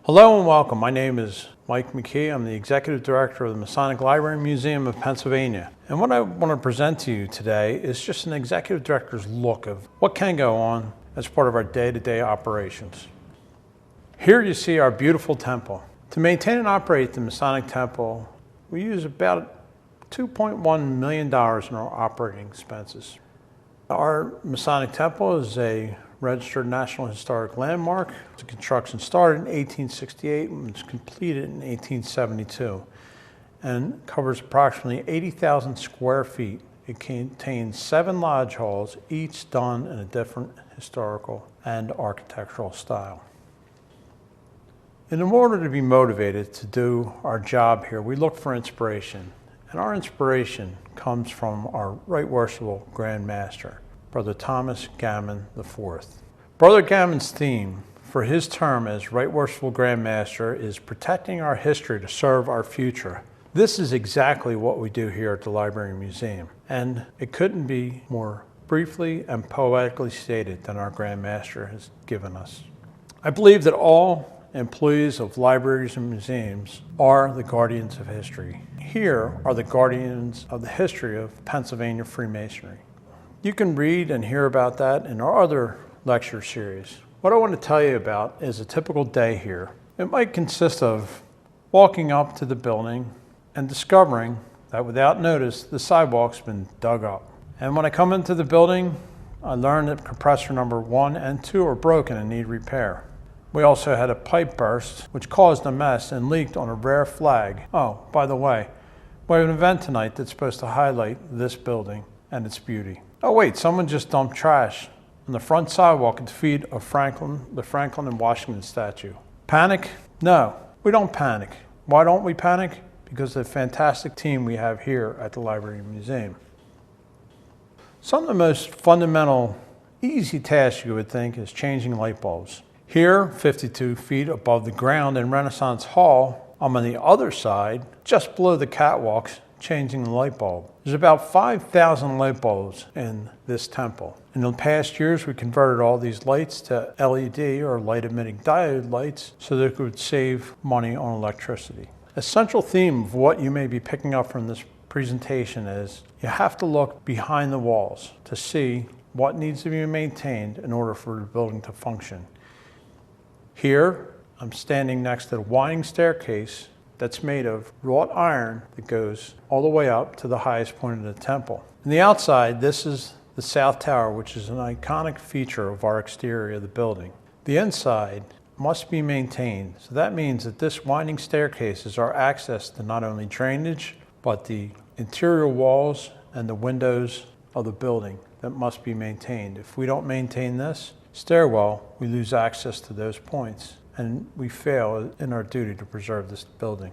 Hello and welcome. My name is McKee. I'm the Executive Director of the Masonic Library and Museum of Pennsylvania. And what I want to present to you today is just an Executive Director's look of what can go on as part of our day-to-day operations. Here you see our beautiful temple. To maintain and operate the Masonic Temple, we use about $2.1 million in our operating expenses. Our Masonic Temple is a registered National Historic Landmark. The construction started in 1868 and was completed in 1872 and covers approximately 80,000 square feet. It contains 7 lodge halls, each done in a different historical and architectural style. In order to be motivated to do our job here, we look for inspiration. And our inspiration comes from our Right Worshipful Grand Master, Brother Thomas Gammon IV. Brother Gammon's theme for his term as Right Worshipful Grand Master is protecting our history to serve our future. This is exactly what we do here at the Library and Museum, and it couldn't be more briefly and poetically stated than our Grand Master has given us. I believe that all employees of libraries and museums are the guardians of history. Here are the guardians of the history of Pennsylvania Freemasonry. You can read and hear about that in our other lecture series. What I want to tell you about is a typical day here. It might consist of walking up to the building and discovering that without notice, the sidewalk's been dug up. And when I come into the building, I learn that compressor number 1 and 2 are broken and need repair. We also had a pipe burst, which caused a mess and leaked on a rare flag. Oh, by the way, we have an event tonight that's supposed to highlight this building and its beauty. Oh wait, someone just dumped trash on the front sidewalk at the feet of the Franklin and Washington statue. Panic? No, we don't panic. Why don't we panic? Because of the fantastic team we have here at the Library and Museum. Some of the most fundamental, easy tasks you would think is changing light bulbs. Here, 52 feet above the ground in Renaissance Hall, I'm on the other side, just below the catwalks, changing the light bulb. There's about 5,000 light bulbs in this temple. In the past years, we converted all these lights to LED or light emitting diode lights so that it would save money on electricity. A central theme of what you may be picking up from this presentation is you have to look behind the walls to see what needs to be maintained in order for the building to function. Here, I'm standing next to the winding staircase that's made of wrought iron that goes all the way up to the highest point of the temple. On the outside, this is the South Tower, which is an iconic feature of our exterior of the building. The inside must be maintained, so that means that this winding staircase is our access to not only drainage, but the interior walls and the windows of the building that must be maintained. If we don't maintain this stairwell, we lose access to those points, and we fail in our duty to preserve this building.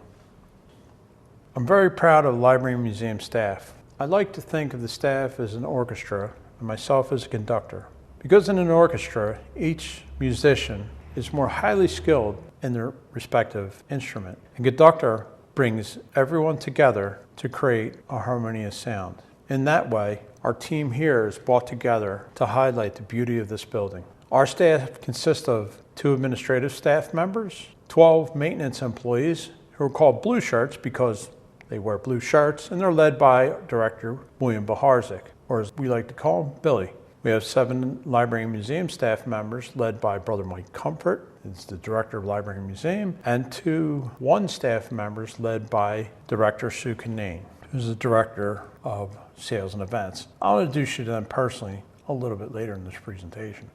I'm very proud of the Library and Museum staff. I like to think of the staff as an orchestra and myself as a conductor. Because in an orchestra, each musician is more highly skilled in their respective instrument. A conductor brings everyone together to create a harmonious sound. In that way, our team here is brought together to highlight the beauty of this building. Our staff consists of 2 administrative staff members, 12 maintenance employees who are called blue shirts because they wear blue shirts, and they're led by Director William Boharsik, or as we like to call him, Billy. We have 7 Library and Museum staff members led by Brother Mike Comfort, who's the Director of Library and Museum, and 1 staff members led by Director Sue Cunnane, who's the Director of Sales and Events. I'll introduce you to them personally a little bit later in this presentation.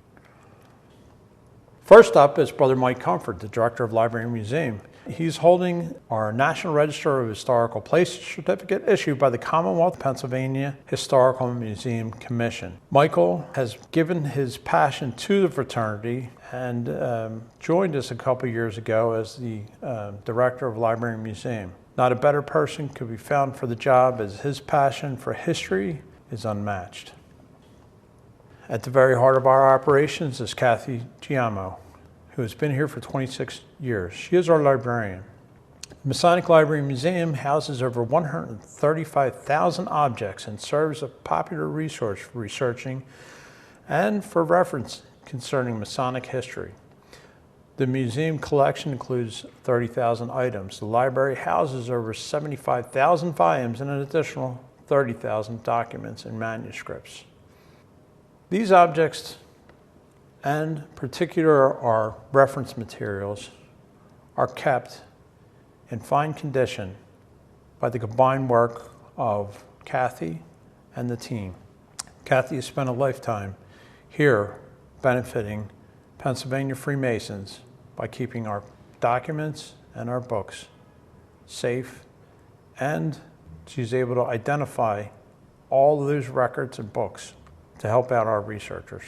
First up is Brother Mike Comfort, the Director of Library and Museum. He's holding our National Register of Historical Places certificate issued by the Commonwealth of Pennsylvania Historical Museum Commission. Michael has given his passion to the fraternity and joined us a couple years ago as the Director of Library and Museum. Not a better person could be found for the job, as his passion for history is unmatched. At the very heart of our operations is Kathy Giamo, who has been here for 26 years. She is our librarian. The Masonic Library and Museum houses over 135,000 objects and serves as a popular resource for researching, and for reference concerning Masonic history. The museum collection includes 30,000 items. The library houses over 75,000 volumes and an additional 30,000 documents and manuscripts. These objects, and particular our reference materials, are kept in fine condition by the combined work of Kathy and the team. Kathy has spent a lifetime here benefiting Pennsylvania Freemasons by keeping our documents and our books safe, and she's able to identify all of those records and books to help out our researchers.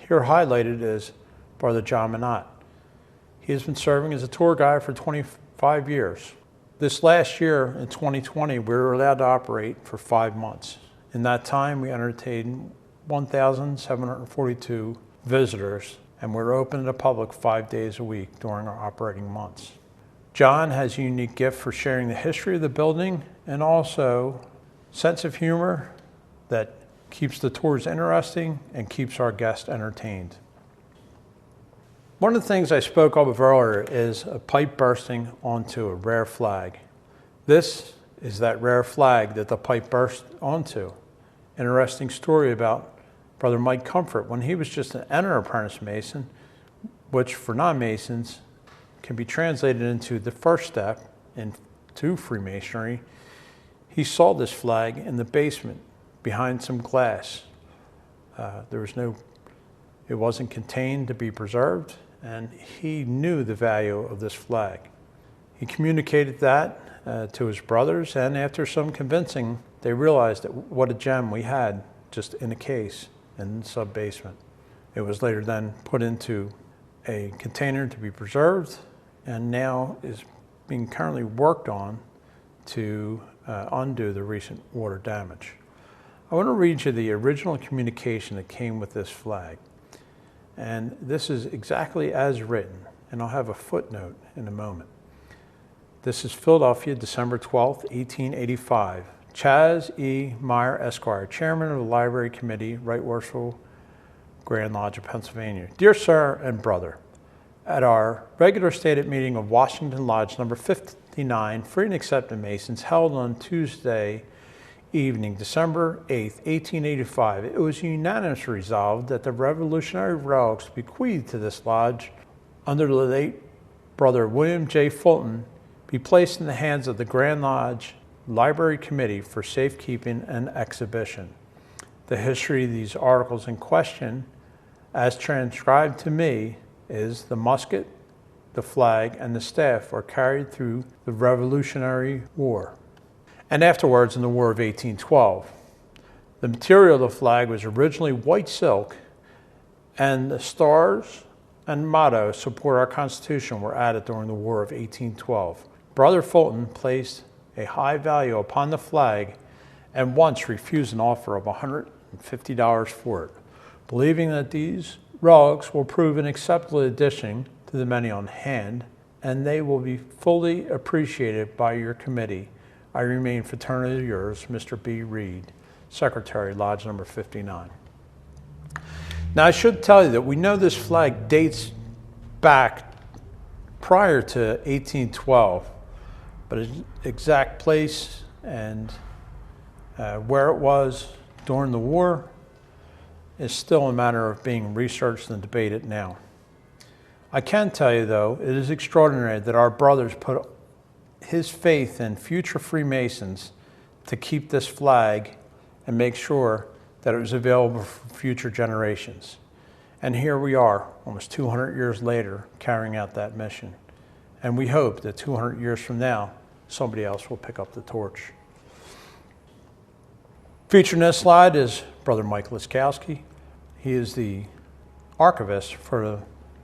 Here highlighted is Brother John Minott. He has been serving as a tour guide for 25 years. This last year, in 2020, we were allowed to operate for 5 months. In that time, we entertained 1,742 visitors, and we're open to the public 5 days a week during our operating months. John has a unique gift for sharing the history of the building and also sense of humor that keeps the tours interesting and keeps our guests entertained. One of the things I spoke of earlier is a pipe bursting onto a rare flag. This is that rare flag that the pipe burst onto. Interesting story about Brother Mike Comfort. When he was just an enter apprentice Mason, which for non-Masons can be translated into the first step into Freemasonry, he saw this flag in the basement behind some glass. It wasn't contained to be preserved, and he knew the value of this flag. He communicated that to his brothers, and after some convincing, they realized that what a gem we had just in a case in the sub-basement. It was later then put into a container to be preserved, and now is being currently worked on to undo the recent water damage. I want to read you the original communication that came with this flag. And this is exactly as written, and I'll have a footnote in a moment. This is Philadelphia, December 12th, 1885. Chas E. Meyer, Esquire, Chairman of the Library Committee, Right Worshipful Grand Lodge of Pennsylvania. Dear Sir and Brother, at our regular stated meeting of Washington Lodge number 59, Free and Accepted Masons, held on Tuesday evening, December 8th, 1885, it was unanimously resolved that the Revolutionary relics bequeathed to this lodge under the late Brother William J. Fulton be placed in the hands of the Grand Lodge Library Committee for safekeeping and exhibition. The history of these articles in question, as transcribed to me, is the musket, the flag, and the staff are carried through the Revolutionary War, and afterwards in the War of 1812. The material of the flag was originally white silk, and the stars and motto support our Constitution were added during the War of 1812. Brother Fulton placed a high value upon the flag and once refused an offer of $150 for it, believing that these relics will prove an acceptable addition to the many on hand, and they will be fully appreciated by your committee. I remain fraternally yours, Mr. B. Reed, Secretary, Lodge number 59. Now, I should tell you that we know this flag dates back prior to 1812, but its exact place and where it was during the war is still a matter of being researched and debated now. I can tell you, though, it is extraordinary that our brothers put his faith in future Freemasons to keep this flag and make sure that it was available for future generations. And here we are, almost 200 years later, carrying out that mission. And we hope that 200 years from now, somebody else will pick up the torch. Featured in this slide is Brother Mike Liskowski. He is the archivist for the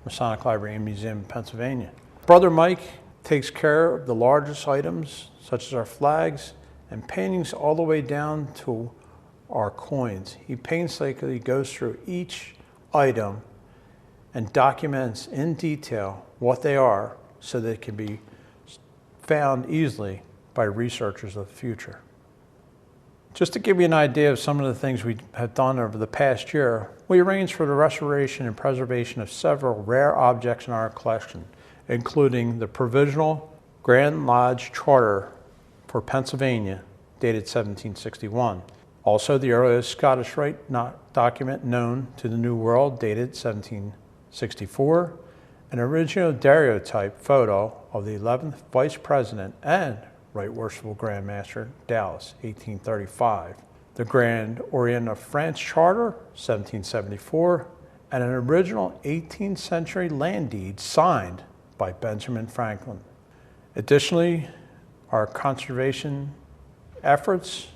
Masonic Library and Museum in Pennsylvania. Brother Mike takes care of the largest items, such as our flags and paintings, all the way down to our coins. He painstakingly goes through each item and documents in detail what they are so they can be found easily by researchers of the future. Just to give you an idea of some of the things we have done over the past year, we arranged for the restoration and preservation of several rare objects in our collection, including the Provisional Grand Lodge Charter for Pennsylvania, dated 1761. Also, the earliest Scottish Rite document known to the New World, dated 1764. An original daguerreotype photo of the 11th Vice President and Right Worshipful Grand Master Dallas, 1835. The Grand Orient of France Charter, 1774, and an original 18th century land deed signed by Benjamin Franklin. Additionally, our conservation efforts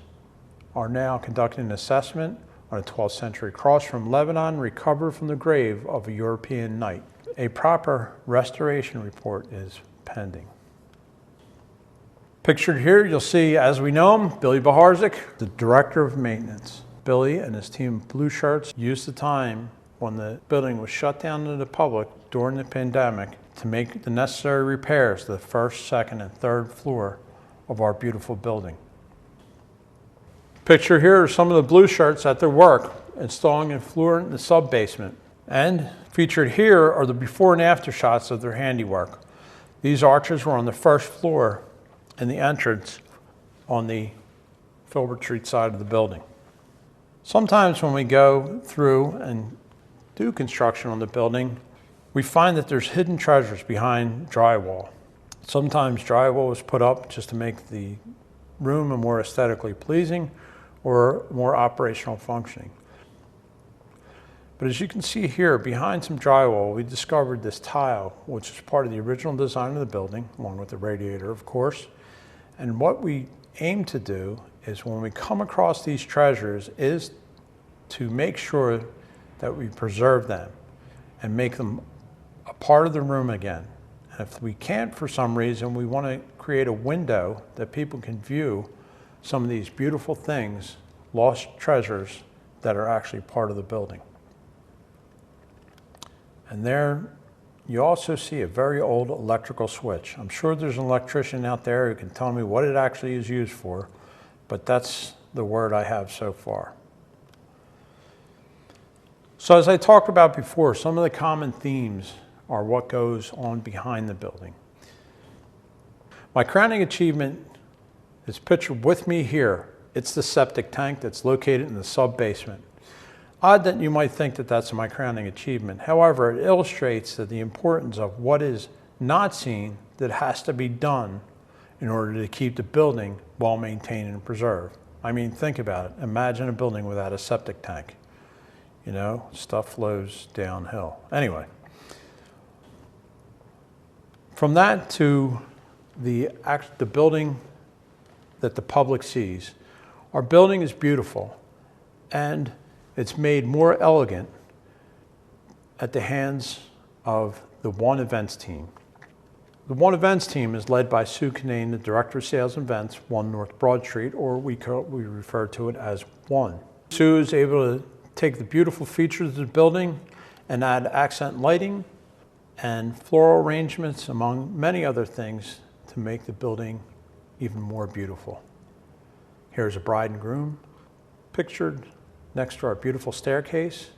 are now conducting an assessment on a 12th century cross from Lebanon recovered from the grave of a European knight. A proper restoration report is pending. Pictured here, you'll see, as we know him, Billy Boharsik, the Director of Maintenance. Billy and his team of blue shirts used the time when the building was shut down to the public during the pandemic to make the necessary repairs to the first, second, and third floor of our beautiful building. Picture here are some of the blue shirts at their work, installing influent in the sub-basement. And featured here are the before and after shots of their handiwork. These arches were on the first floor in the entrance on the Filbert Street side of the building. Sometimes when we go through and do construction on the building, we find that there's hidden treasures behind drywall. Sometimes drywall was put up just to make the room more aesthetically pleasing or more operational functioning. But as you can see here, behind some drywall, we discovered this tile, which is part of the original design of the building, along with the radiator, of course. And what we aim to do is when we come across these treasures is to make sure that we preserve them and make them a part of the room again. And if we can't for some reason, we want to create a window that people can view some of these beautiful things, lost treasures that are actually part of the building. And there you also see a very old electrical switch. I'm sure there's an electrician out there who can tell me what it actually is used for, but that's the word I have so far. So as I talked about before, some of the common themes are what goes on behind the building. My crowning achievement is pictured with me here. It's the septic tank that's located in the sub-basement. Odd that you might think that that's my crowning achievement. However, it illustrates that the importance of what is not seen that has to be done in order to keep the building well maintained and preserved. I mean, think about it. Imagine a building without a septic tank. You know, stuff flows downhill. Anyway, from that to the building that the public sees, our building is beautiful, and it's made more elegant at the hands of the One Events team. The One Events team is led by Sue Cunnane, the Director of Sales and Events, 1 North Broad Street, or we refer to it as One. Sue is able to take the beautiful features of the building and add accent lighting and floral arrangements, among many other things, to make the building even more beautiful. Here's a bride and groom pictured next to our beautiful staircase.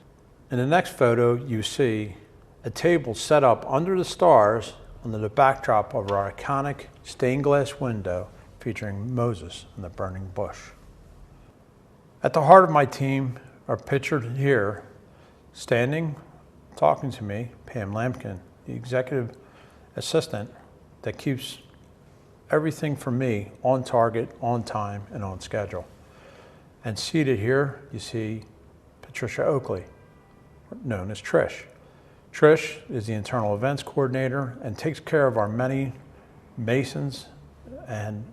In the next photo, you see a table set up under the stars under the backdrop of our iconic stained glass window featuring Moses and the burning bush. At the heart of my team are pictured here, standing, talking to me, Pam Lampkin, the executive assistant that keeps everything for me on target, on time, and on schedule. And seated here, you see Patricia Oakley, known as Trish. Trish is the internal events coordinator and takes care of our many Masons and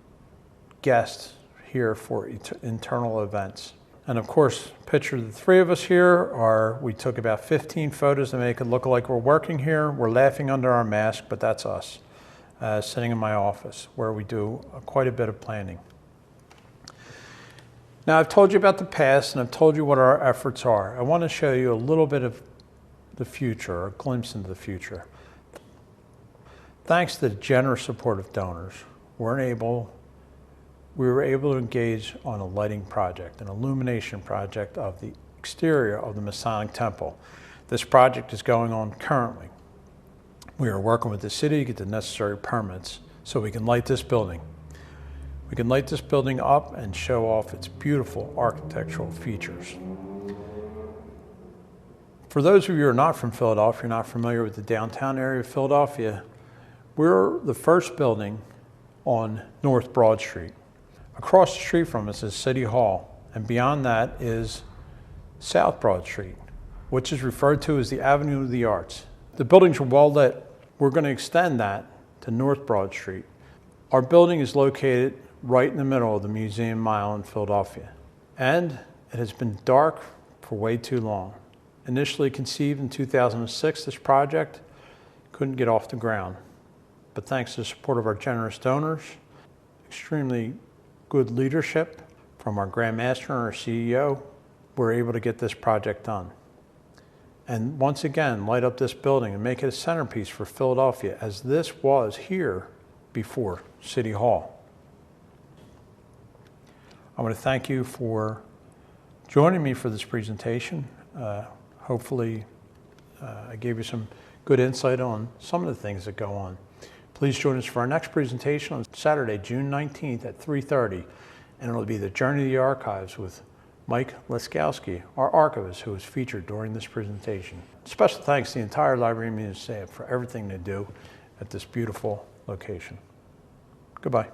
guests here for internal events. And of course, picture the three of us here we took about 15 photos to make it look like we're working here. We're laughing under our mask, but that's us, sitting in my office where we do quite a bit of planning. Now, I've told you about the past and I've told you what our efforts are. I want to show you a little bit of the future, or a glimpse into the future. Thanks to the generous support of donors, we're able we were able to engage on a lighting project, an illumination project of the exterior of the Masonic Temple. This project is going on currently. We are working with the city to get the necessary permits so we can light this building. We can light this building up and show off its beautiful architectural features. For those of you who are not from Philadelphia, you're not familiar with the downtown area of Philadelphia, we're the first building on North Broad Street. Across the street from us is City Hall, and beyond that is South Broad Street, which is referred to as the Avenue of the Arts. The buildings are well lit. We're going to extend that to North Broad Street. Our building is located right in the middle of the Museum Mile in Philadelphia, and it has been dark for way too long. Initially conceived in 2006, this project couldn't get off the ground, but thanks to the support of our generous donors, extremely good leadership from our Grand Master and our CEO, we're able to get this project done. And once again, light up this building and make it a centerpiece for Philadelphia, as this was here before City Hall. I want to thank you for joining me for this presentation. Hopefully, I gave you some good insight on some of the things that go on. Please join us for our next presentation on Saturday, June 19th at 3:30, and it'll be the Journey to the Archives with Mike Leskowski, our archivist, who was featured during this presentation. Special thanks to the entire Library and Museum staff for everything they do at this beautiful location. Goodbye.